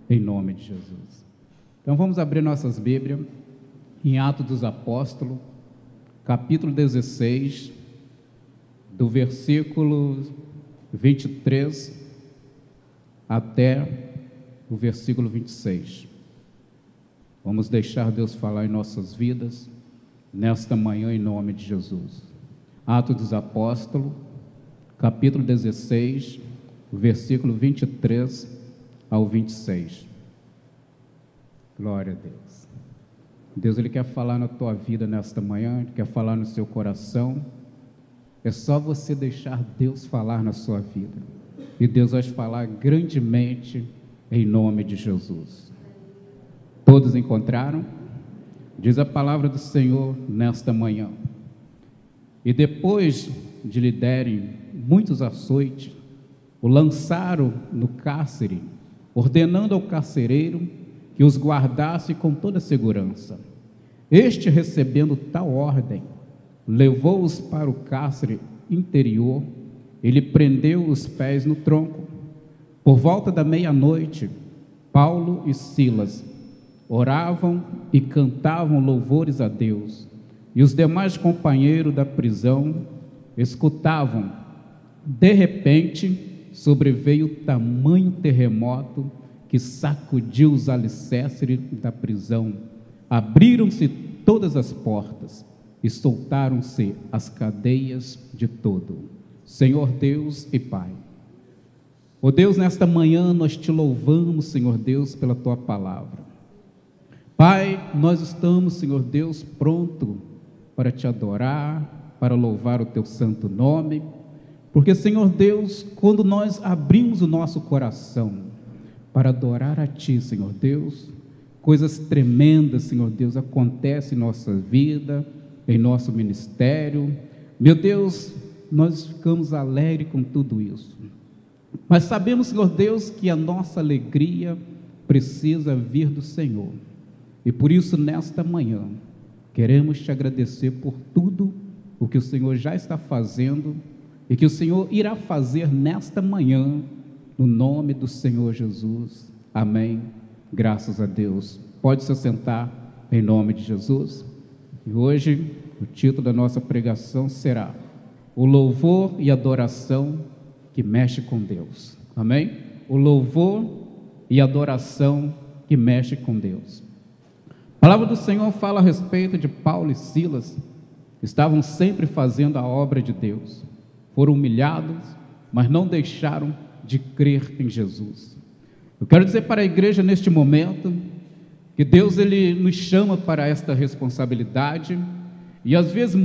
em nome de Jesus. Então vamos abrir nossas Bíblias em Atos dos Apóstolos, capítulo 16, do versículo 23 até o versículo 26. Vamos deixar Deus falar em nossas vidas nesta manhã em nome de Jesus. Atos dos Apóstolos, capítulo 16, versículo 23 ao 26. Glória a Deus. Deus, Ele quer falar na tua vida nesta manhã, Ele quer falar no seu coração. É só você deixar Deus falar na sua vida. E Deus vai falar grandemente em nome de Jesus. Todos encontraram? Diz a palavra do Senhor nesta manhã. E depois de lhe derem muitos açoites, o lançaram no cárcere, ordenando ao carcereiro que os guardasse com toda segurança. Este, recebendo tal ordem, levou-os para o cárcere interior e lhe prendeu os pés no tronco. Por volta da meia-noite, Paulo e Silas oravam e cantavam louvores a Deus, e os demais companheiros da prisão escutavam. De repente, sobreveio tamanho terremoto que sacudiu os alicerces da prisão. Abriram-se todas as portas e soltaram-se as cadeias de todo. Senhor Deus e Pai, ó Deus, nesta manhã nós te louvamos, Senhor Deus, pela tua palavra. Pai, nós estamos, Senhor Deus, pronto para te adorar, para louvar o teu santo nome, porque, Senhor Deus, quando nós abrimos o nosso coração para adorar a ti, Senhor Deus, coisas tremendas, Senhor Deus, acontecem em nossa vida, em nosso ministério. Meu Deus, nós ficamos alegres com tudo isso, mas sabemos, Senhor Deus, que a nossa alegria precisa vir do Senhor, e por isso nesta manhã queremos te agradecer por tudo o que o Senhor já está fazendo e que o Senhor irá fazer nesta manhã, no nome do Senhor Jesus, amém, graças a Deus. Pode se sentar em nome de Jesus. E hoje o título da nossa pregação será o louvor e adoração que mexe com Deus, amém? O louvor e adoração que mexe com Deus. A palavra do Senhor fala a respeito de Paulo e Silas, que estavam sempre fazendo a obra de Deus. Foram humilhados, mas não deixaram de crer em Jesus. Eu quero dizer para a igreja neste momento, que Deus, Ele nos chama para esta responsabilidade, e às vezes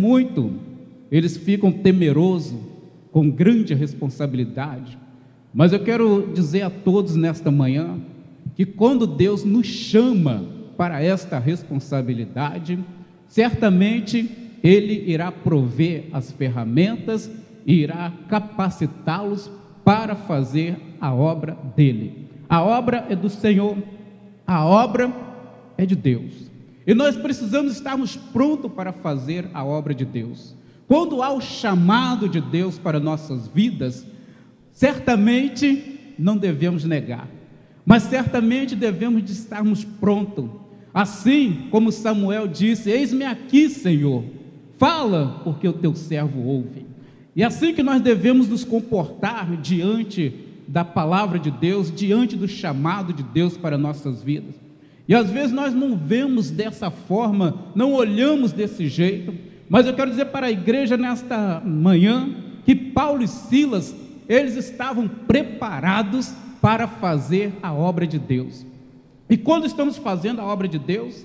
eles ficam temerosos, com grande responsabilidade, mas eu quero dizer a todos nesta manhã, que quando Deus nos chama para esta responsabilidade, certamente Ele irá prover as ferramentas e irá capacitá-los para fazer a obra dele. A obra é do Senhor, a obra é de Deus, e nós precisamos estarmos prontos para fazer a obra de Deus. Quando há o chamado de Deus para nossas vidas, certamente não devemos negar, mas certamente devemos de estarmos prontos, assim como Samuel disse: eis-me aqui, Senhor, fala, porque o teu servo ouve. E assim que nós devemos nos comportar diante da palavra de Deus, diante do chamado de Deus para nossas vidas. E às vezes nós não vemos dessa forma, não olhamos desse jeito, mas eu quero dizer para a igreja nesta manhã, que Paulo e Silas, eles estavam preparados para fazer a obra de Deus. E quando estamos fazendo a obra de Deus,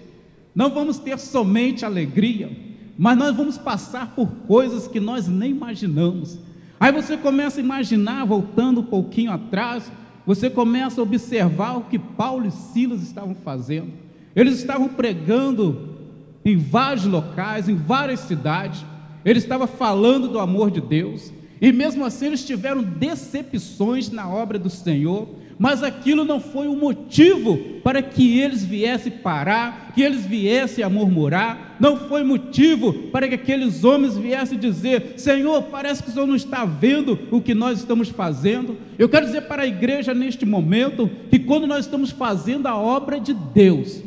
não vamos ter somente alegria, mas nós vamos passar por coisas que nós nem imaginamos. Aí você começa a imaginar, voltando um pouquinho atrás, você começa a observar o que Paulo e Silas estavam fazendo. Eles estavam pregando em vários locais, em várias cidades. Eles estavam falando do amor de Deus, e mesmo assim eles tiveram decepções na obra do Senhor, mas aquilo não foi um motivo para que eles viessem parar, que eles viessem a murmurar, não foi motivo para que aqueles homens viessem dizer: Senhor, parece que o Senhor não está vendo o que nós estamos fazendo. Eu quero dizer para a igreja neste momento, que quando nós estamos fazendo a obra de Deus,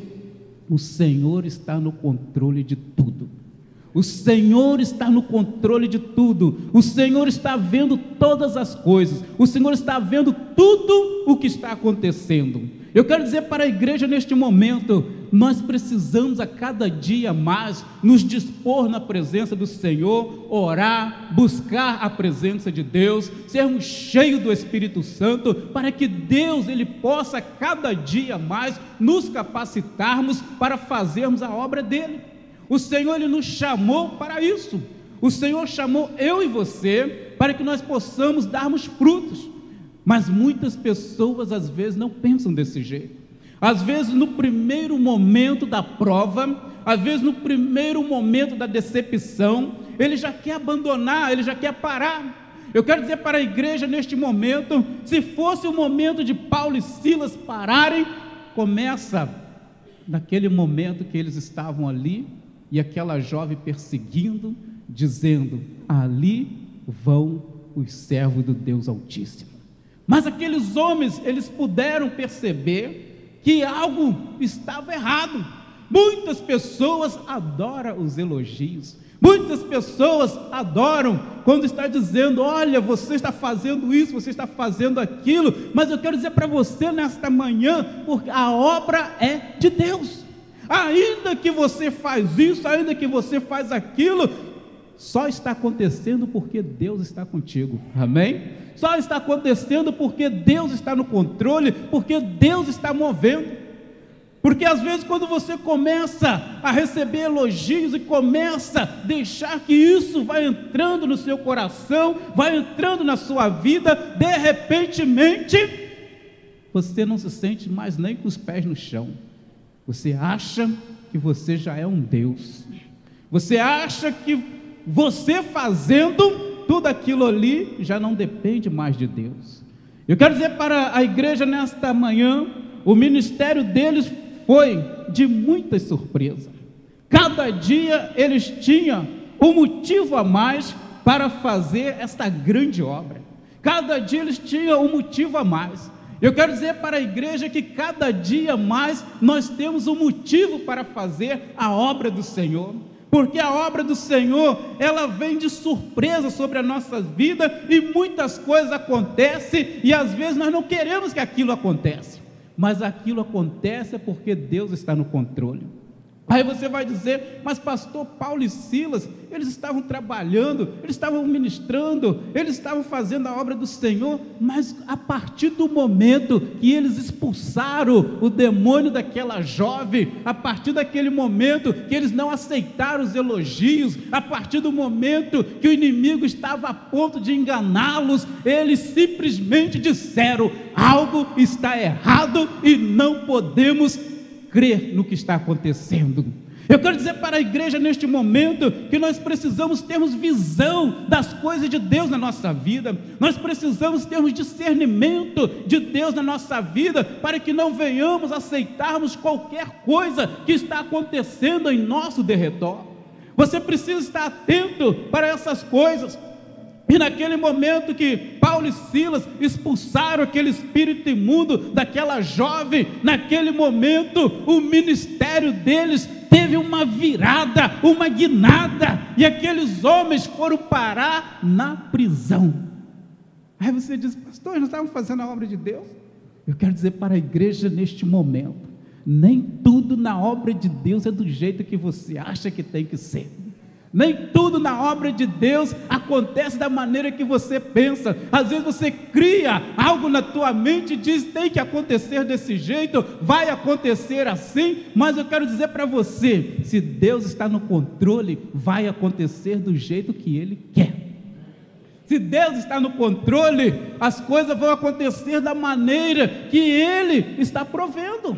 o Senhor está no controle de tudo. O Senhor está no controle de tudo. O Senhor está vendo todas as coisas. O Senhor está vendo tudo o que está acontecendo. Eu quero dizer para a igreja neste momento, nós precisamos a cada dia mais nos dispor na presença do Senhor, orar, buscar a presença de Deus, sermos cheios do Espírito Santo, para que Deus Ele possa cada dia mais nos capacitarmos para fazermos a obra dEle. O Senhor Ele nos chamou para isso. O Senhor chamou eu e você para que nós possamos darmos frutos. Mas muitas pessoas às vezes não pensam desse jeito. Às vezes no primeiro momento da prova, às vezes no primeiro momento da decepção, ele já quer abandonar, ele já quer parar. Eu quero dizer para a igreja neste momento, se fosse o momento de Paulo e Silas pararem, começa naquele momento que eles estavam ali, e aquela jovem perseguindo, dizendo: ali vão os servos do Deus Altíssimo. Mas aqueles homens, eles puderam perceber que algo estava errado. Muitas pessoas adoram os elogios, muitas pessoas adoram quando está dizendo: olha, você está fazendo isso, você está fazendo aquilo. Mas eu quero dizer para você nesta manhã, porque a obra é de Deus. Ainda que você faz isso, ainda que você faz aquilo, só está acontecendo porque Deus está contigo, amém? Só está acontecendo porque Deus está no controle, porque Deus está movendo. Porque às vezes quando você começa a receber elogios e começa a deixar que isso vai entrando no seu coração, vai entrando na sua vida, de repentemente, você não se sente mais nem com os pés no chão. Você acha que você já é um Deus. Você acha que você fazendo tudo aquilo ali já não depende mais de Deus. Eu quero dizer para a igreja nesta manhã, o ministério deles foi de muita surpresa. Cada dia eles tinham um motivo a mais para fazer esta grande obra. Cada dia eles tinham um motivo a mais. Eu quero dizer para a igreja que cada dia mais nós temos um motivo para fazer a obra do Senhor, porque a obra do Senhor, ela vem de surpresa sobre a nossa vida, e muitas coisas acontecem, e às vezes nós não queremos que aquilo aconteça, mas aquilo acontece porque Deus está no controle. Aí você vai dizer: mas pastor, Paulo e Silas, eles estavam trabalhando, eles estavam ministrando, eles estavam fazendo a obra do Senhor, mas a partir do momento que eles expulsaram o demônio daquela jovem, a partir daquele momento que eles não aceitaram os elogios, a partir do momento que o inimigo estava a ponto de enganá-los, eles simplesmente disseram: algo está errado e não podemos crer no que está acontecendo. Eu quero dizer para a igreja neste momento que nós precisamos termos visão das coisas de Deus na nossa vida. Nós precisamos termos discernimento de Deus na nossa vida, para que não venhamos aceitarmos qualquer coisa que está acontecendo em nosso derredor. Você precisa estar atento para essas coisas. E naquele momento que Paulo e Silas expulsaram aquele espírito imundo daquela jovem, naquele momento o ministério deles teve uma virada, uma guinada, e aqueles homens foram parar na prisão. Aí você diz: pastor, nós estávamos fazendo a obra de Deus? Eu quero dizer para a igreja neste momento, nem tudo na obra de Deus é do jeito que você acha que tem que ser. Nem tudo na obra de Deus acontece da maneira que você pensa. Às vezes você cria algo na tua mente e diz: tem que acontecer desse jeito, vai acontecer assim. Mas eu quero dizer para você, se Deus está no controle, vai acontecer do jeito que Ele quer. Se Deus está no controle, as coisas vão acontecer da maneira que Ele está provendo.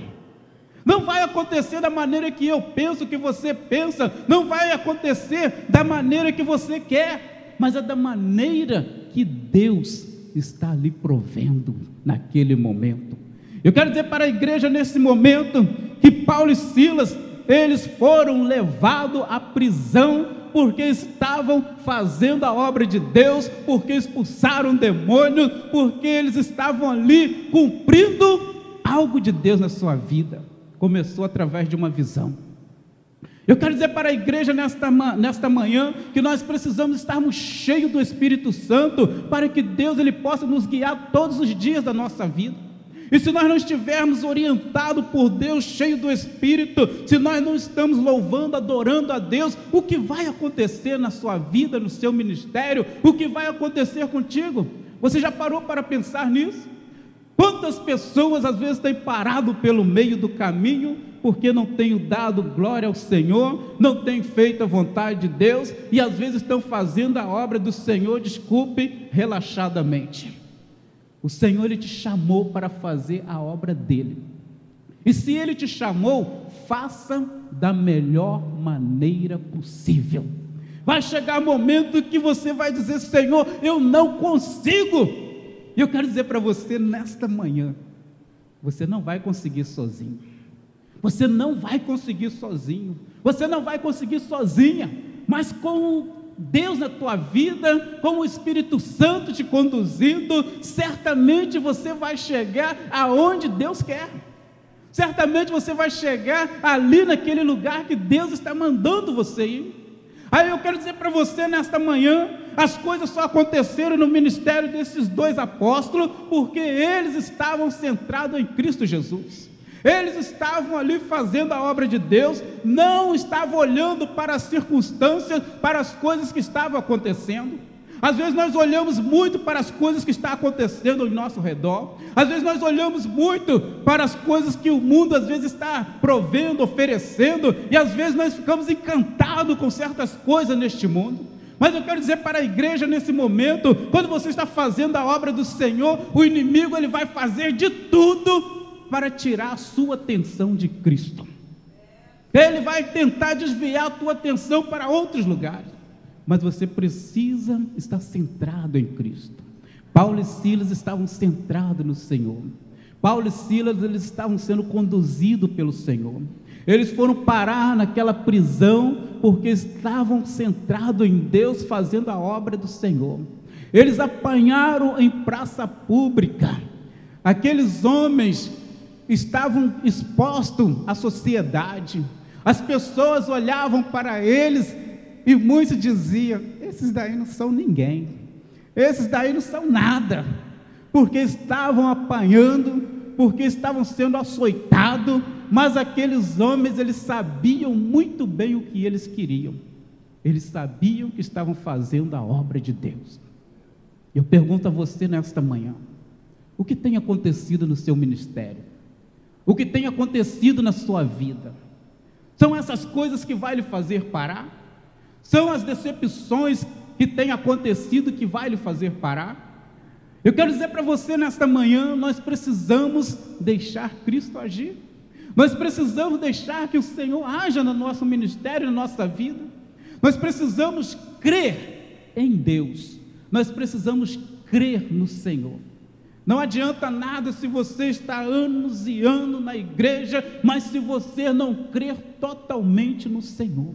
Não vai acontecer da maneira que eu penso, que você pensa, não vai acontecer da maneira que você quer, mas é da maneira que Deus está ali provendo naquele momento. Eu quero dizer para a igreja nesse momento que Paulo e Silas, eles foram levados à prisão porque estavam fazendo a obra de Deus, porque expulsaram demônios, porque eles estavam ali cumprindo algo de Deus na sua vida. Começou através de uma visão. Eu quero dizer para a igreja nesta manhã que nós precisamos estarmos cheios do Espírito Santo para que Deus ele possa nos guiar todos os dias da nossa vida. E se nós não estivermos orientados por Deus, cheio do Espírito, se nós não estamos louvando, adorando a Deus, o que vai acontecer na sua vida, no seu ministério? O que vai acontecer contigo? Você já parou para pensar nisso? Quantas pessoas às vezes têm parado pelo meio do caminho, porque não têm dado glória ao Senhor, não têm feito a vontade de Deus, e às vezes estão fazendo a obra do Senhor, desculpe, relaxadamente. O Senhor ele te chamou para fazer a obra dele, e se ele te chamou, faça da melhor maneira possível. Vai chegar um momento que você vai dizer: Senhor, eu não consigo. E eu quero dizer para você nesta manhã, você não vai conseguir sozinho, você não vai conseguir sozinho, você não vai conseguir sozinha, mas com Deus na tua vida, com o Espírito Santo te conduzindo, certamente você vai chegar aonde Deus quer, certamente você vai chegar ali naquele lugar que Deus está mandando você ir. Aí eu quero dizer para você nesta manhã, as coisas só aconteceram no ministério desses dois apóstolos, porque eles estavam centrados em Cristo Jesus. Eles estavam ali fazendo a obra de Deus, não estavam olhando para as circunstâncias, para as coisas que estavam acontecendo. Às vezes nós olhamos muito para as coisas que estão acontecendo ao nosso redor, às vezes nós olhamos muito para as coisas que o mundo às vezes está provendo, oferecendo, e às vezes nós ficamos encantados com certas coisas neste mundo. Mas eu quero dizer para a igreja nesse momento, quando você está fazendo a obra do Senhor, o inimigo ele vai fazer de tudo para tirar a sua atenção de Cristo. Ele vai tentar desviar a tua atenção para outros lugares, mas você precisa estar centrado em Cristo. Paulo e Silas estavam centrados no Senhor. Paulo e Silas eles estavam sendo conduzidos pelo Senhor. Eles foram parar naquela prisão porque estavam centrados em Deus, fazendo a obra do Senhor. Eles apanharam em praça pública. Aqueles homens estavam expostos à sociedade. As pessoas olhavam para eles e muitos diziam: esses daí não são ninguém, esses daí não são nada, porque estavam apanhando, porque estavam sendo açoitados. Mas aqueles homens, eles sabiam muito bem o que eles queriam, eles sabiam que estavam fazendo a obra de Deus. Eu pergunto a você nesta manhã, o que tem acontecido no seu ministério? O que tem acontecido na sua vida? São essas coisas que vai lhe fazer parar? São as decepções que têm acontecido que vai lhe fazer parar? Eu quero dizer para você nesta manhã, nós precisamos deixar Cristo agir. Nós precisamos deixar que o Senhor haja no nosso ministério, na nossa vida. Nós precisamos crer em Deus. Nós precisamos crer no Senhor. Não adianta nada se você está anos e anos na igreja, mas se você não crer totalmente no Senhor,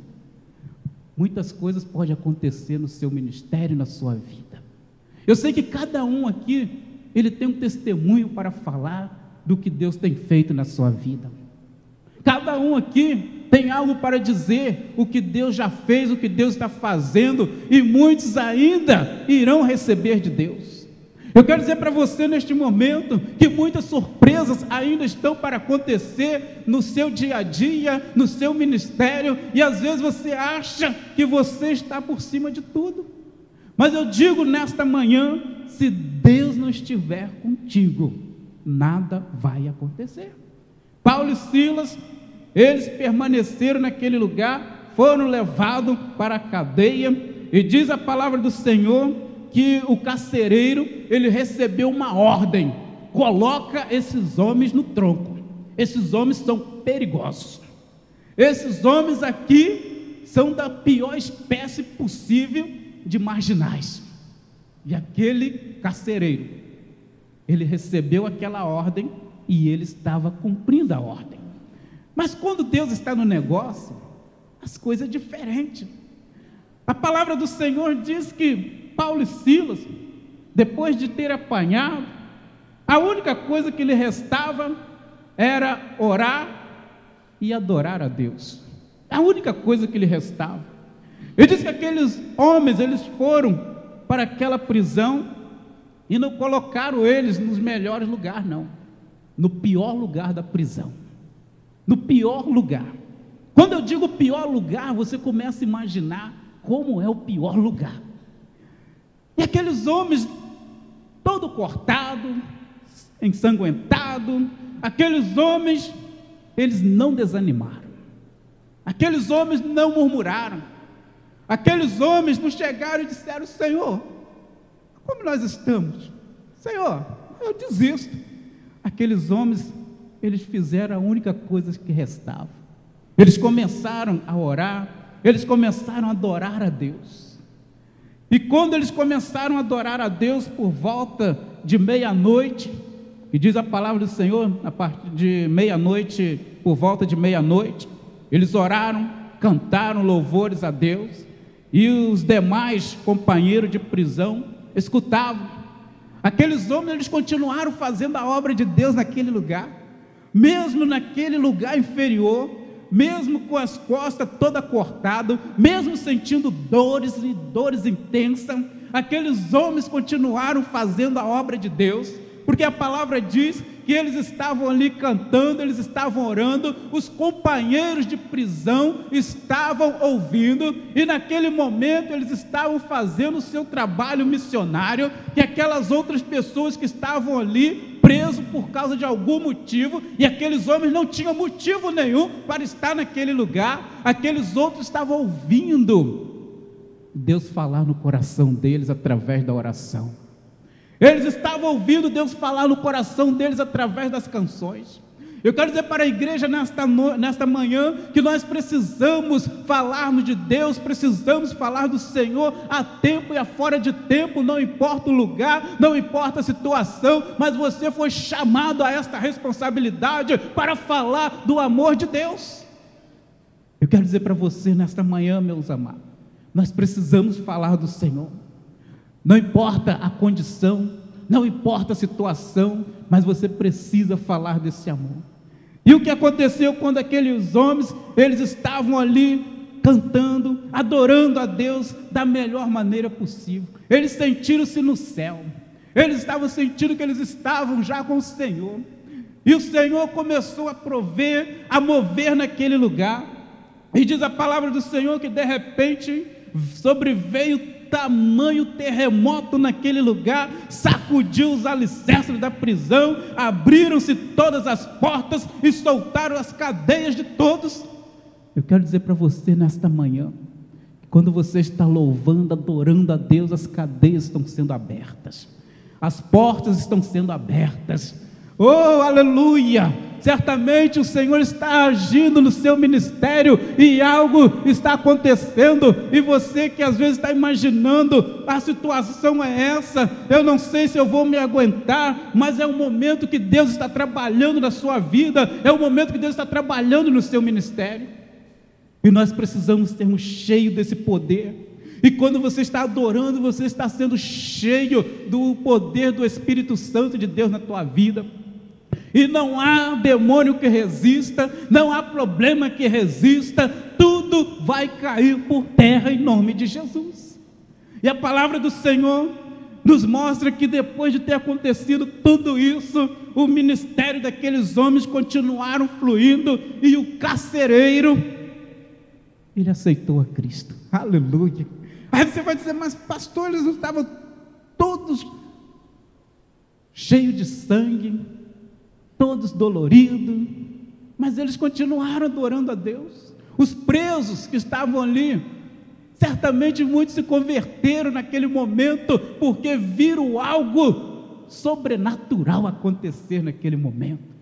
muitas coisas podem acontecer no seu ministério, na sua vida. Eu sei que cada um aqui, ele tem um testemunho para falar do que Deus tem feito na sua vida. Cada um aqui tem algo para dizer, o que Deus já fez, o que Deus está fazendo, e muitos ainda irão receber de Deus. Eu quero dizer para você neste momento, que muitas surpresas ainda estão para acontecer no seu dia a dia, no seu ministério, e às vezes você acha que você está por cima de tudo, mas eu digo nesta manhã, se Deus não estiver contigo, nada vai acontecer. Paulo e Silas, eles permaneceram naquele lugar, foram levados para a cadeia, e diz a palavra do Senhor, que o carcereiro, ele recebeu uma ordem: coloca esses homens no tronco, esses homens são perigosos, esses homens aqui são da pior espécie possível de marginais. E aquele carcereiro, ele recebeu aquela ordem e ele estava cumprindo a ordem. Mas quando Deus está no negócio, as coisas é diferente. A palavra do Senhor diz que Paulo e Silas, depois de ter apanhado, a única coisa que lhe restava era orar e adorar a Deus. A única coisa que lhe restava. Ele diz que aqueles homens, eles foram para aquela prisão e não colocaram eles nos melhores lugares, não. No pior lugar da prisão. No pior lugar. Quando eu digo pior lugar, você começa a imaginar como é o pior lugar. E aqueles homens, todo cortado, ensanguentado, aqueles homens, eles não desanimaram. Aqueles homens não murmuraram. Aqueles homens não chegaram e disseram: Senhor, como nós estamos? Senhor, eu desisto. Aqueles homens, eles fizeram a única coisa que restava. Eles começaram a orar, eles começaram a adorar a Deus. E quando eles começaram a adorar a Deus por volta de meia-noite, e diz a palavra do Senhor, a partir de meia-noite, por volta de meia-noite, eles oraram, cantaram louvores a Deus, e os demais companheiros de prisão escutavam. Aqueles homens, eles continuaram fazendo a obra de Deus naquele lugar, mesmo naquele lugar inferior, mesmo com as costas toda cortadas, mesmo sentindo dores e dores intensas, aqueles homens continuaram fazendo a obra de Deus, porque a palavra diz que eles estavam ali cantando, eles estavam orando, os companheiros de prisão estavam ouvindo, e naquele momento eles estavam fazendo o seu trabalho missionário, que aquelas outras pessoas que estavam ali presos por causa de algum motivo, e aqueles homens não tinham motivo nenhum para estar naquele lugar, aqueles outros estavam ouvindo Deus falar no coração deles através da oração. Eles estavam ouvindo Deus falar no coração deles através das canções. Eu quero dizer para a igreja nesta manhã, que nós precisamos falarmos de Deus, precisamos falar do Senhor a tempo e a fora de tempo, não importa o lugar, não importa a situação, mas você foi chamado a esta responsabilidade para falar do amor de Deus. Eu quero dizer para você nesta manhã, meus amados, nós precisamos falar do Senhor. Não importa a condição, não importa a situação, mas você precisa falar desse amor. E o que aconteceu quando aqueles homens, eles estavam ali cantando, adorando a Deus da melhor maneira possível. Eles sentiram-se no céu, eles estavam sentindo que eles estavam já com o Senhor, e o Senhor começou a prover, a mover naquele lugar, e diz a palavra do Senhor que de repente sobreveio tamanho terremoto naquele lugar, sacudiu os alicerces da prisão, abriram-se todas as portas e soltaram as cadeias de todos. Eu quero dizer para você nesta manhã, quando você está louvando, adorando a Deus, as cadeias estão sendo abertas, as portas estão sendo abertas. Oh, aleluia! Certamente o Senhor está agindo no seu ministério e algo está acontecendo, e você que às vezes está imaginando, a situação é essa, eu não sei se eu vou me aguentar, mas é um momento que Deus está trabalhando na sua vida, é um momento que Deus está trabalhando no seu ministério, e nós precisamos sermos cheios desse poder. E quando você está adorando, você está sendo cheio do poder do Espírito Santo de Deus na tua vida. E não há demônio que resista, não há problema que resista, tudo vai cair por terra em nome de Jesus. E a palavra do Senhor nos mostra que depois de ter acontecido tudo isso, o ministério daqueles homens continuaram fluindo, e o carcereiro, ele aceitou a Cristo. Aleluia. Aí você vai dizer: mas pastor, eles não estavam todos cheios de sangue, todos doloridos, mas eles continuaram adorando a Deus. Os presos que estavam ali, certamente muitos se converteram naquele momento, porque viram algo sobrenatural acontecer naquele momento.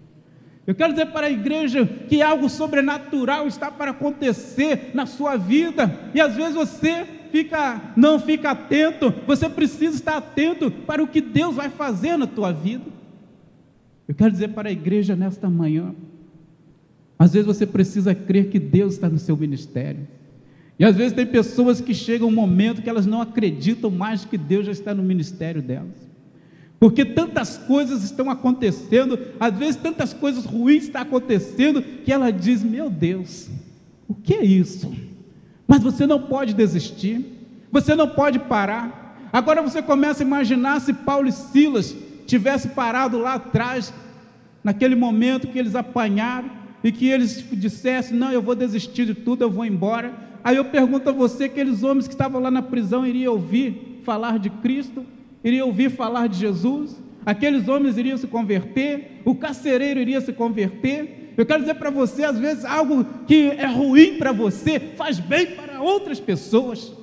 Eu quero dizer para a igreja que algo sobrenatural está para acontecer na sua vida, e às vezes você não fica atento, você precisa estar atento para o que Deus vai fazer na tua vida. Eu quero dizer para a igreja nesta manhã, às vezes você precisa crer que Deus está no seu ministério, e às vezes tem pessoas que chegam um momento que elas não acreditam mais que Deus já está no ministério delas, porque tantas coisas estão acontecendo, às vezes tantas coisas ruins estão acontecendo, que ela diz, meu Deus, o que é isso? Mas você não pode desistir, você não pode parar. Agora você começa a imaginar se Paulo e Silas tivessem parado lá atrás, naquele momento que eles apanharam, e que eles dissessem, não, eu vou desistir de tudo, eu vou embora. Aí eu pergunto a você, aqueles homens que estavam lá na prisão, iriam ouvir falar de Cristo? Iriam ouvir falar de Jesus? Aqueles homens iriam se converter? O carcereiro iria se converter? Eu quero dizer para você, às vezes algo que é ruim para você, faz bem para outras pessoas.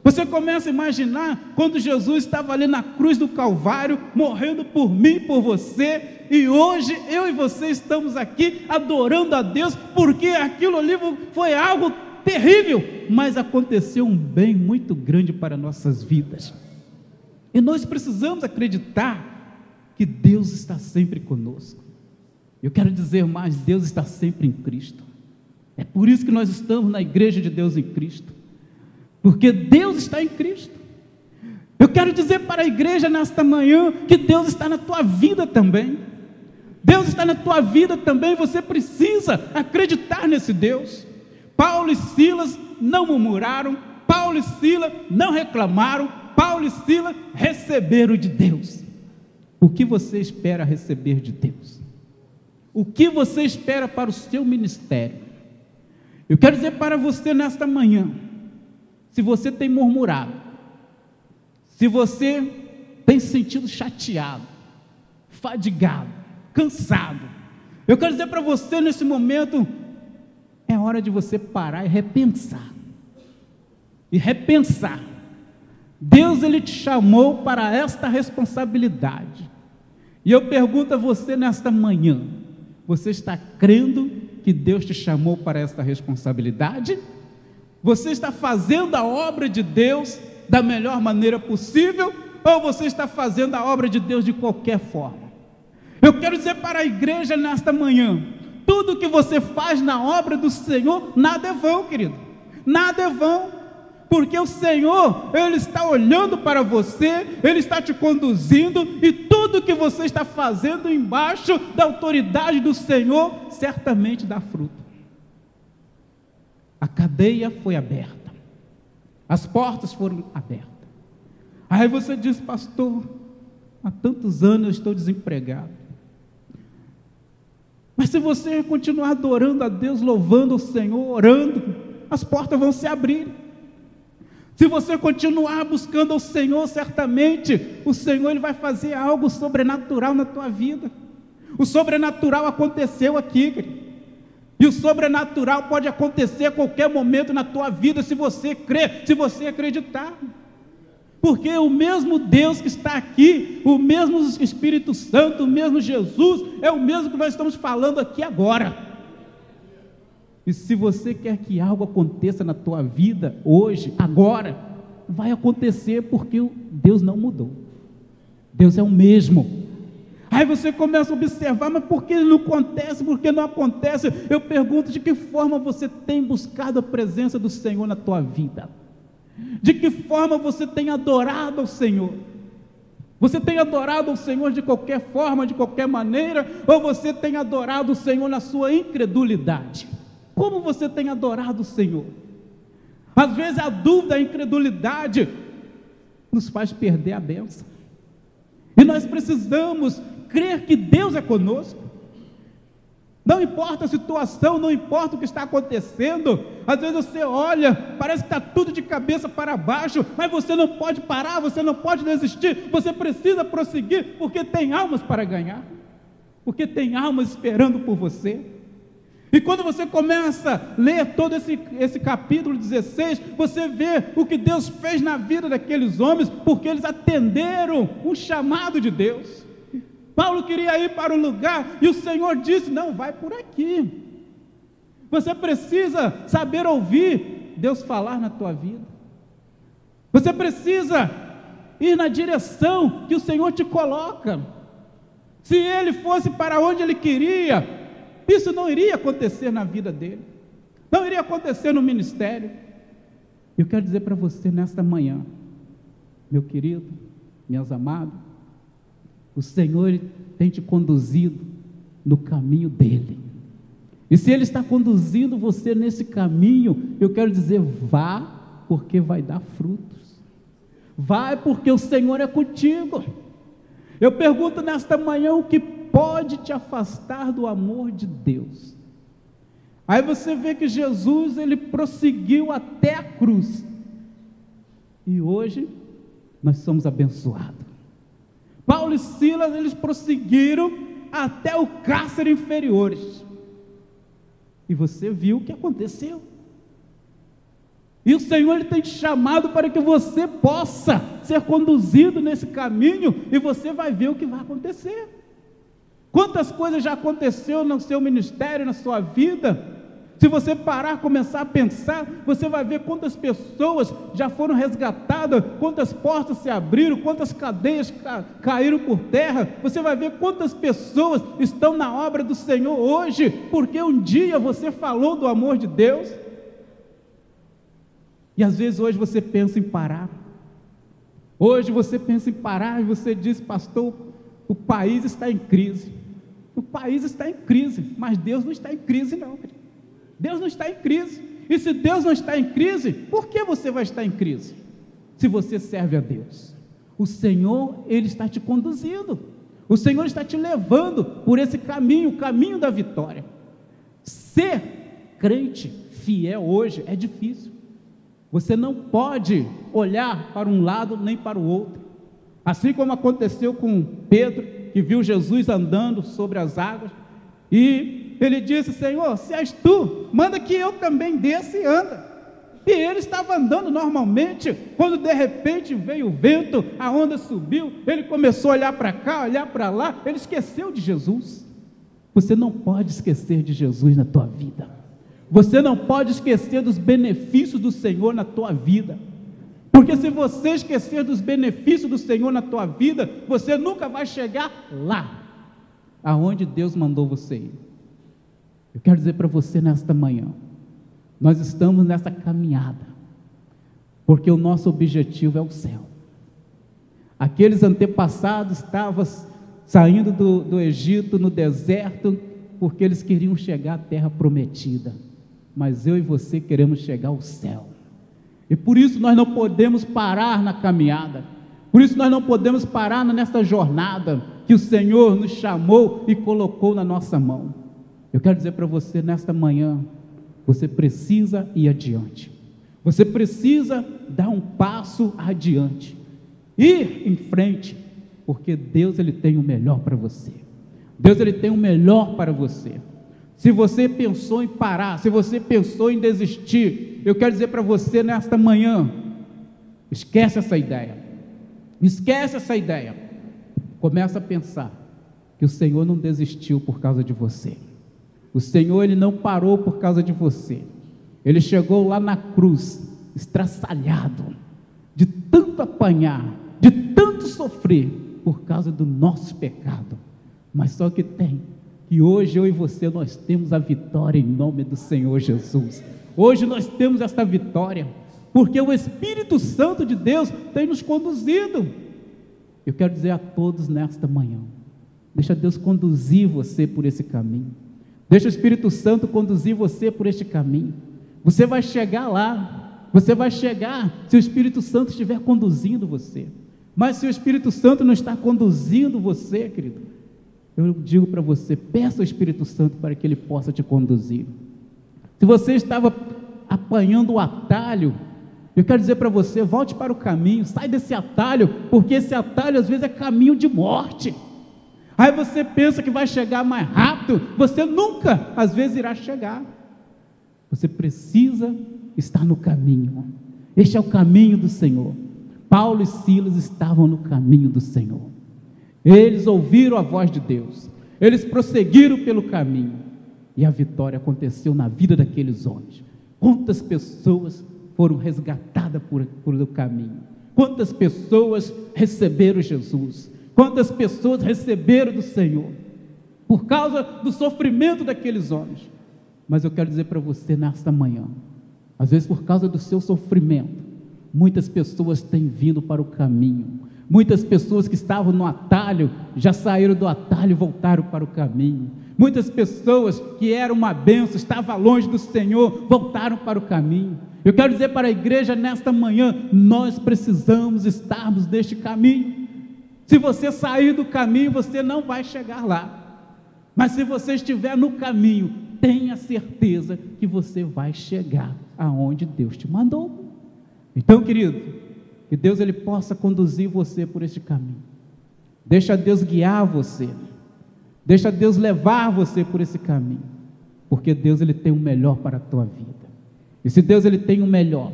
Você começa a imaginar, quando Jesus estava ali na cruz do Calvário, morrendo por mim e por você, e hoje eu e você estamos aqui adorando a Deus, porque aquilo ali foi algo terrível, mas aconteceu um bem muito grande para nossas vidas. E nós precisamos acreditar que Deus está sempre conosco. Eu quero dizer mais, Deus está sempre em Cristo. É por isso que nós estamos na igreja de Deus em Cristo, porque Deus está em Cristo. Eu quero dizer para a igreja nesta manhã, que Deus está na tua vida também. Deus está na tua vida também, você precisa acreditar nesse Deus. Paulo e Silas não murmuraram, Paulo e Silas não reclamaram, Paulo e Silas receberam de Deus. O que você espera receber de Deus? O que você espera para o seu ministério? Eu quero dizer para você nesta manhã, se você tem murmurado, se você tem se sentido chateado, fadigado, cansado, eu quero dizer para você nesse momento, é hora de você parar e repensar. E repensar. Deus, Ele te chamou para esta responsabilidade. E eu pergunto a você nesta manhã, você está crendo que Deus te chamou para esta responsabilidade? Você está fazendo a obra de Deus da melhor maneira possível, ou você está fazendo a obra de Deus de qualquer forma? Eu quero dizer para a igreja nesta manhã, tudo que você faz na obra do Senhor, nada é vão, querido, nada é vão, porque o Senhor, Ele está olhando para você, Ele está te conduzindo, e tudo que você está fazendo embaixo da autoridade do Senhor, certamente dá fruto. A cadeia foi aberta, as portas foram abertas. Aí você diz, pastor, há tantos anos eu estou desempregado. Mas se você continuar adorando a Deus, louvando o Senhor, orando, as portas vão se abrir. Se você continuar buscando o Senhor, certamente o Senhor, Ele vai fazer algo sobrenatural na tua vida. O sobrenatural aconteceu aqui, querido. E o sobrenatural pode acontecer a qualquer momento na tua vida, se você crer, se você acreditar. Porque o mesmo Deus que está aqui, o mesmo Espírito Santo, o mesmo Jesus, é o mesmo que nós estamos falando aqui agora. E se você quer que algo aconteça na tua vida, hoje, agora, vai acontecer, porque Deus não mudou. Deus é o mesmo. Aí você começa a observar, mas por que não acontece, por que não acontece? Eu pergunto, de que forma você tem buscado a presença do Senhor na tua vida? De que forma você tem adorado ao Senhor? Você tem adorado ao Senhor de qualquer forma, de qualquer maneira, ou você tem adorado o Senhor na sua incredulidade? Como você tem adorado o Senhor? Às vezes a dúvida, a incredulidade nos faz perder a bênção. E nós precisamos crer que Deus é conosco. Não importa a situação, não importa o que está acontecendo. Às vezes você olha, parece que está tudo de cabeça para baixo, mas você não pode parar, você não pode desistir, você precisa prosseguir, porque tem almas para ganhar, porque tem almas esperando por você. E quando você começa a ler todo esse capítulo 16, você vê o que Deus fez na vida daqueles homens, porque eles atenderam o chamado de Deus. Paulo queria ir para um lugar, e o Senhor disse, não, vai por aqui. Você precisa saber ouvir Deus falar na tua vida. Você precisa ir na direção que o Senhor te coloca. Se ele fosse para onde ele queria, isso não iria acontecer na vida dele, não iria acontecer no ministério. Eu quero dizer para você nesta manhã, meu querido, minhas amadas, o Senhor ele tem te conduzido no caminho dele. E se ele está conduzindo você nesse caminho, eu quero dizer, vá, porque vai dar frutos. Vai, porque o Senhor é contigo. Eu pergunto nesta manhã, o que pode te afastar do amor de Deus? Aí você vê que Jesus, ele prosseguiu até a cruz. E hoje, nós somos abençoados. Paulo e Silas, eles prosseguiram até o cárcere inferiores. E você viu o que aconteceu. E o Senhor ele tem te chamado para que você possa ser conduzido nesse caminho, e você vai ver o que vai acontecer. Quantas coisas já aconteceu no seu ministério, na sua vida? Se você parar, começar a pensar, você vai ver quantas pessoas já foram resgatadas, quantas portas se abriram, quantas cadeias caíram por terra. Você vai ver quantas pessoas estão na obra do Senhor hoje, porque um dia você falou do amor de Deus. E às vezes hoje você pensa em parar. Hoje você pensa em parar e você diz, pastor, o país está em crise. O país está em crise, mas Deus não está em crise não. Deus não está em crise. E se Deus não está em crise, por que você vai estar em crise? Se você serve a Deus. O Senhor, ele está te conduzindo. O Senhor está te levando por esse caminho, o caminho da vitória. Ser crente fiel hoje é difícil. Você não pode olhar para um lado nem para o outro. Assim como aconteceu com Pedro, que viu Jesus andando sobre as águas, e ele disse, Senhor, se és tu, manda que eu também desça e anda. E ele estava andando normalmente, quando de repente veio o vento, a onda subiu, ele começou a olhar para cá, olhar para lá, ele esqueceu de Jesus. Você não pode esquecer de Jesus na tua vida. Você não pode esquecer dos benefícios do Senhor na tua vida, porque se você esquecer dos benefícios do Senhor na tua vida, você nunca vai chegar lá, aonde Deus mandou você ir. Eu quero dizer para você nesta manhã, nós estamos nessa caminhada, porque o nosso objetivo é o céu. Aqueles antepassados estavam saindo do Egito no deserto, porque eles queriam chegar à terra prometida. Mas eu e você queremos chegar ao céu, e por isso nós não podemos parar na caminhada, por isso nós não podemos parar nessa jornada que o Senhor nos chamou e colocou na nossa mão. Eu quero dizer para você nesta manhã, você precisa ir adiante, você precisa dar um passo adiante, ir em frente, porque Deus ele tem o melhor para você, Deus ele tem o melhor para você. Se você pensou em parar, se você pensou em desistir, eu quero dizer para você nesta manhã, esquece essa ideia, começa a pensar que o Senhor não desistiu por causa de você, o Senhor ele não parou por causa de você, ele chegou lá na cruz, estraçalhado, de tanto apanhar, de tanto sofrer, por causa do nosso pecado, mas só que hoje eu e você, nós temos a vitória em nome do Senhor Jesus. Hoje nós temos esta vitória, porque o Espírito Santo de Deus tem nos conduzido. Eu quero dizer a todos nesta manhã, deixa Deus conduzir você por esse caminho, deixa o Espírito Santo conduzir você por este caminho. Você vai chegar lá, você vai chegar se o Espírito Santo estiver conduzindo você. Mas se o Espírito Santo não está conduzindo você, querido, eu digo para você, peça ao Espírito Santo para que ele possa te conduzir. Se você estava apanhando o atalho, eu quero dizer para você, volte para o caminho, sai desse atalho, porque esse atalho às vezes é caminho de morte. Aí você pensa que vai chegar mais rápido, você nunca, às vezes, irá chegar. Você precisa estar no caminho. Este é o caminho do Senhor. Paulo e Silas estavam no caminho do Senhor. Eles ouviram a voz de Deus, eles prosseguiram pelo caminho, e a vitória aconteceu na vida daqueles homens. Quantas pessoas foram resgatadas por o caminho. Quantas pessoas receberam Jesus? Quantas pessoas receberam do Senhor? Por causa do sofrimento daqueles homens. Mas eu quero dizer para você nesta manhã, às vezes por causa do seu sofrimento, muitas pessoas têm vindo para o caminho. Muitas pessoas que estavam no atalho, já saíram do atalho e voltaram para o caminho. Muitas pessoas que eram uma bênção, estavam longe do Senhor, voltaram para o caminho. Eu quero dizer para a igreja nesta manhã, nós precisamos estarmos neste caminho. Se você sair do caminho, você não vai chegar lá. Mas se você estiver no caminho, tenha certeza que você vai chegar aonde Deus te mandou. Então, querido, que Deus ele possa conduzir você por este caminho. Deixa Deus guiar você. Deixa Deus levar você por esse caminho. Porque Deus ele tem o melhor para a tua vida. E se Deus ele tem o melhor,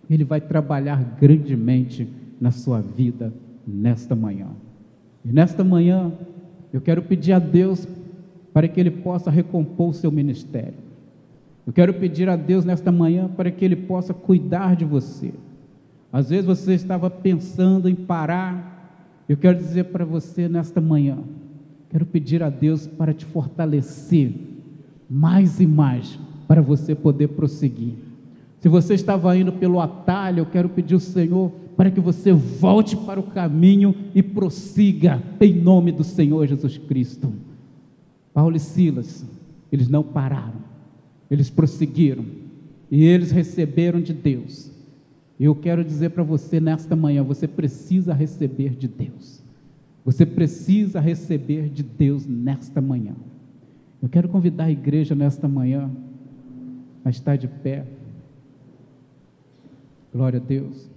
Ele vai trabalhar grandemente na sua vida nesta manhã. E nesta manhã, eu quero pedir a Deus para que Ele possa recompor o seu ministério. Eu quero pedir a Deus nesta manhã para que Ele possa cuidar de você. Às vezes você estava pensando em parar. Eu quero dizer para você nesta manhã, quero pedir a Deus para te fortalecer mais e mais, para você poder prosseguir. Se você estava indo pelo atalho, eu quero pedir ao Senhor para que você volte para o caminho e prossiga em nome do Senhor Jesus Cristo. Paulo e Silas, eles não pararam, eles prosseguiram e eles receberam de Deus. Eu quero dizer para você nesta manhã, você precisa receber de Deus. Você precisa receber de Deus nesta manhã. Eu quero convidar a igreja nesta manhã a estar de pé. Glória a Deus.